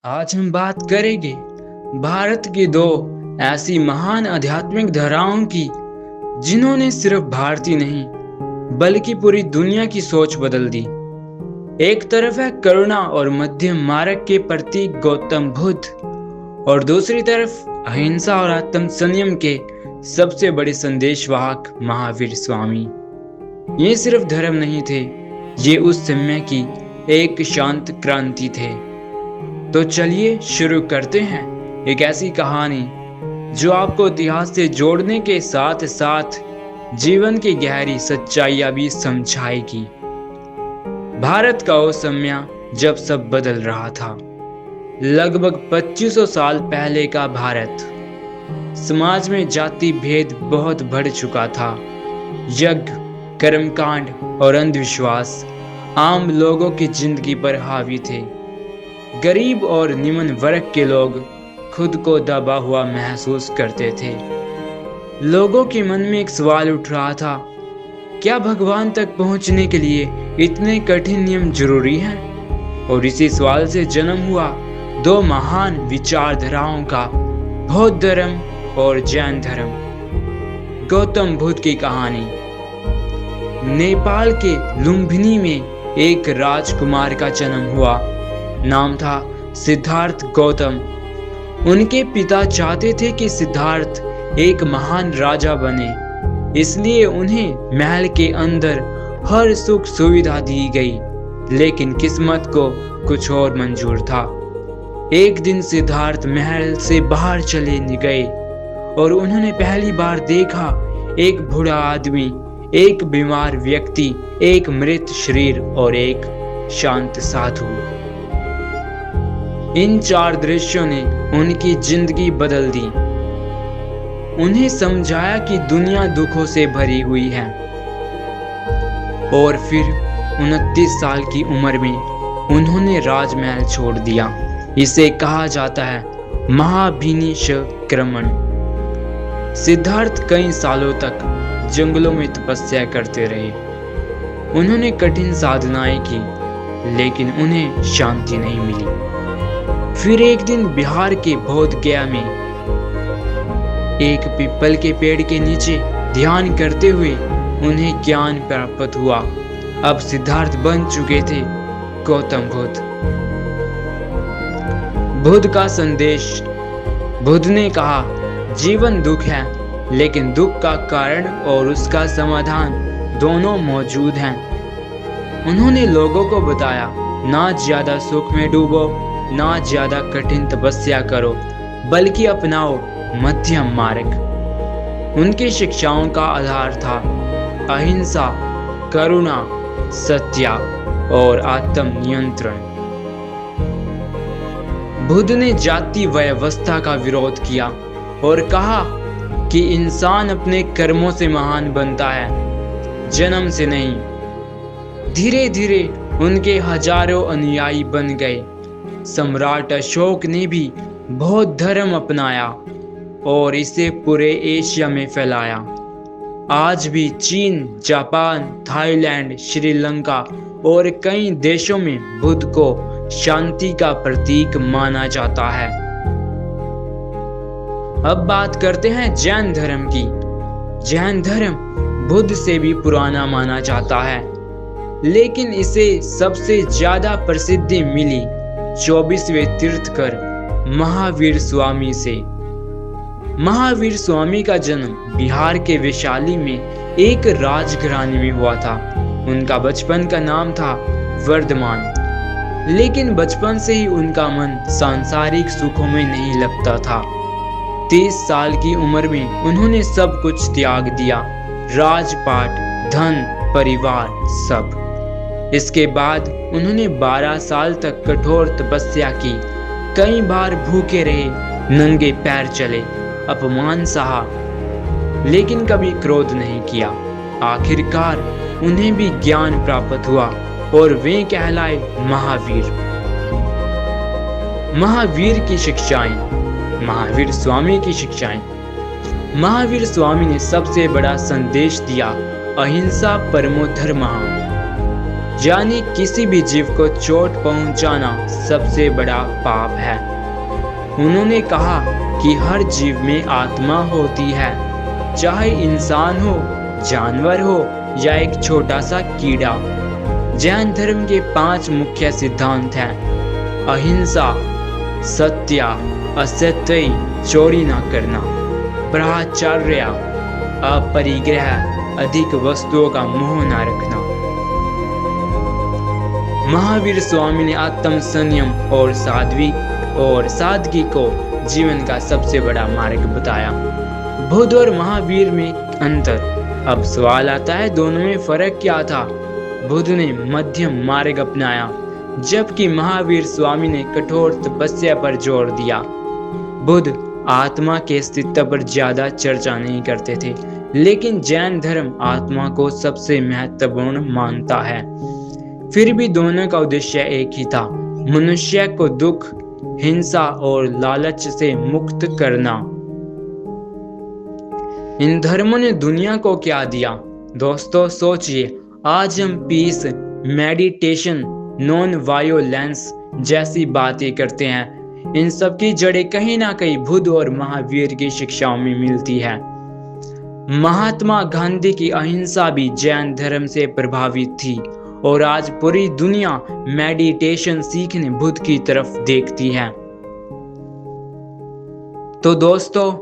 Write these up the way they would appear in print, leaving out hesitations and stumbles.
आज हम बात करेंगे भारत की दो ऐसी महान आध्यात्मिक धाराओं की जिन्होंने सिर्फ भारतीय नहीं बल्कि पूरी दुनिया की सोच बदल दी। एक तरफ है करुणा और मध्यम मार्ग के प्रतीक गौतम बुद्ध और दूसरी तरफ अहिंसा और आत्म संयम के सबसे बड़े संदेशवाहक महावीर स्वामी। ये सिर्फ धर्म नहीं थे, ये उस समय की एक शांत क्रांति थे। तो चलिए शुरू करते हैं एक ऐसी कहानी जो आपको इतिहास से जोड़ने के साथ साथ जीवन की गहरी सच्चाइयां भी समझाएगी। भारत का वो समय जब सब बदल रहा था। लगभग 2500 साल पहले का भारत। समाज में जाति भेद बहुत बढ़ चुका था। यज्ञ, कर्मकांड और अंधविश्वास आम लोगों की जिंदगी पर हावी थे। गरीब और निम्न वर्ग के लोग खुद को दबा हुआ महसूस करते थे। लोगों के मन में एक सवाल उठ रहा था, क्या भगवान तक पहुंचने के लिए इतने कठिन नियम जरूरी हैं? और इसी सवाल से जन्म हुआ दो महान विचारधाराओं का, बौद्ध धर्म और जैन धर्म। गौतम बुद्ध की कहानी। नेपाल के लुम्बिनी में एक राजकुमार का जन्म हुआ। नाम था सिद्धार्थ गौतम। उनके पिता चाहते थे कि सिद्धार्थ एक महान राजा बने, इसलिए उन्हें महल के अंदर हर सुख सुविधा दी गई। लेकिन किस्मत को कुछ और मंजूर था। एक दिन सिद्धार्थ महल से बाहर चले गए और उन्होंने पहली बार देखा एक बूढ़ा आदमी, एक बीमार व्यक्ति, एक मृत शरीर और एक शांत साधु। इन चार दृश्यों ने उनकी जिंदगी बदल दी। उन्हें समझाया कि दुनिया दुखों से भरी हुई है। और फिर 29 साल की उम्र में उन्होंने राजमहल छोड़ दिया। इसे कहा जाता है महाभिनिष्क्रमण। सिद्धार्थ कई सालों तक जंगलों में तपस्या करते रहे। उन्होंने कठिन साधनाएं की, लेकिन उन्हें शांति नहीं मिली। फिर एक दिन बिहार के बोध गया में एक पीपल के पेड़ के नीचे ध्यान करते हुए उन्हें ज्ञान प्राप्त हुआ। अब सिद्धार्थ बन चुके थे गौतम बुद्ध। बुद्ध का संदेश। बुद्ध ने कहा, जीवन दुख है, लेकिन दुख का कारण और उसका समाधान दोनों मौजूद हैं। उन्होंने लोगों को बताया, ना ज्यादा सुख में डूबो, ना ज्यादा कठिन तपस्या करो, बल्कि अपनाओ मध्यम मार्ग। उनकी शिक्षाओं का आधार था अहिंसा, करुणा, सत्य और आत्म नियंत्रण। बुद्ध ने जाति व्यवस्था का विरोध किया और कहा कि इंसान अपने कर्मों से महान बनता है, जन्म से नहीं। धीरे धीरे उनके हजारों अनुयायी बन गए। सम्राट अशोक ने भी बौद्ध धर्म अपनाया और इसे पूरे एशिया में फैलाया। आज भी चीन, जापान, थाईलैंड, श्रीलंका और कई देशों में बुद्ध को शांति का प्रतीक माना जाता है। अब बात करते हैं जैन धर्म की। जैन धर्म बुद्ध से भी पुराना माना जाता है, लेकिन इसे सबसे ज्यादा प्रसिद्धि मिली 24वें तीर्थकर महावीर स्वामी से। महावीर स्वामी का जन्म बिहार के वैशाली में एक राजघराने में हुआ था। उनका बचपन का नाम था वर्धमान, लेकिन बचपन से ही उनका मन सांसारिक सुखों में नहीं लगता था। 30 साल की उम्र में उन्होंने सब कुछ त्याग दिया, राजपाट, धन, परिवार, सब। इसके बाद उन्होंने 12 साल तक कठोर तपस्या की। कई बार भूखे रहे, नंगे पैर चले, अपमान सहा, लेकिन कभी क्रोध नहीं किया। आखिरकार उन्हें भी ज्ञान प्राप्त हुआ और वे कहलाए महावीर। महावीर की शिक्षाएं। महावीर स्वामी की शिक्षाएं। महावीर स्वामी ने सबसे बड़ा संदेश दिया, अहिंसा परमो धर्मः। यानी किसी भी जीव को चोट पहुंचाना सबसे बड़ा पाप है। उन्होंने कहा कि हर जीव में आत्मा होती है, चाहे इंसान हो, जानवर हो या एक छोटा सा कीड़ा। जैन धर्म के 5 मुख्य सिद्धांत हैं: अहिंसा, सत्य, असत्य, चोरी न करना, ब्रह्मचर्य, अपरिग्रह, अधिक वस्तुओं का मोह न रखना। महावीर स्वामी ने आत्म संयम और सादगी को जीवन का सबसे बड़ा मार्ग बताया। बुद्ध और महावीर में अंतर। अब सवाल आता है, दोनों में फर्क क्या था? बुद्ध ने मध्यम मार्ग अपनाया, जबकि महावीर स्वामी ने कठोर तपस्या पर जोर दिया। बुद्ध आत्मा के अस्तित्व पर ज्यादा चर्चा नहीं करते थे, लेकिन जैन धर्म आत्मा को सबसे महत्वपूर्ण मानता है। फिर भी दोनों का उद्देश्य एक ही था: मनुष्य को दुख, हिंसा और लालच से मुक्त करना। इन धर्मों ने दुनिया को क्या दिया? दोस्तों सोचिए, आज हम पीस, मेडिटेशन, नॉन वायोलेंस जैसी बातें करते हैं। इन सब की जड़ें कहीं ना कहीं बुद्ध और महावीर की शिक्षाओं में मिलती है। महात्मा गांधी की अहिंसा भी जैन धर्म से प्रभावित थी और आज पूरी दुनिया मेडिटेशन सीखने बुद्ध की तरफ देखती है। तो दोस्तों,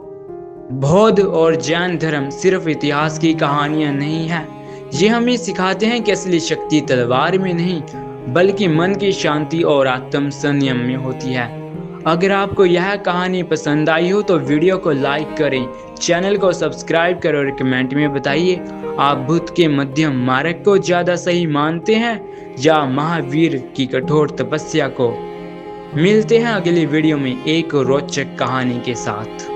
बौद्ध और जैन धर्म सिर्फ इतिहास की कहानियां नहीं है, ये हमें सिखाते हैं कि असली शक्ति तलवार में नहीं, बल्कि मन की शांति और आत्म संयम में होती है। अगर आपको यह कहानी पसंद आई हो तो वीडियो को लाइक करें, चैनल को सब्सक्राइब करें और कमेंट में बताइए आप बुद्ध के मध्यम मार्ग को ज्यादा सही मानते हैं या महावीर की कठोर तपस्या को। मिलते हैं अगली वीडियो में एक रोचक कहानी के साथ।